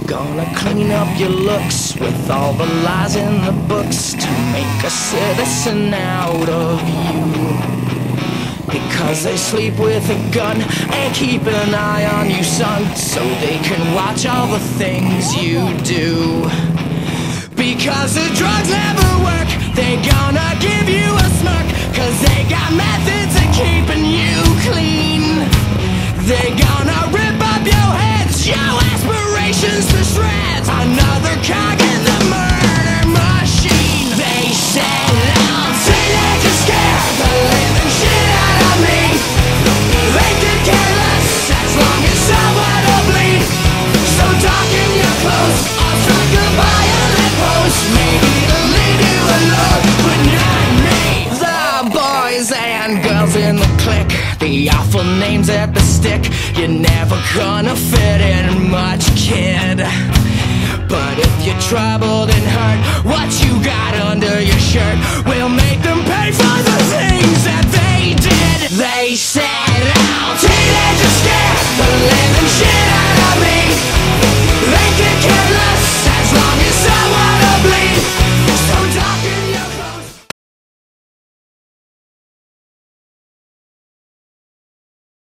Gonna clean up your looks with all the lies in the books to make a citizen out of you. Because they sleep with a gun and keep an eye on you, son, so they can watch all the things you do. Because the drugs never work, they gonna give you a smirk, cause they got methods of keeping you clean. They gonna rip up your heads, your aspirations to shreds, another cog in the murder machine. They said I'm teenage and scared the living shit out of me. They could care less as long as someone will bleed. So darken your clothes, I'll strike a violent pose, maybe to leave you alone, but not me. The boys and girls in the clique, the awful names that the stick, you're never gonna fit in much, kid. But if you're troubled and hurt,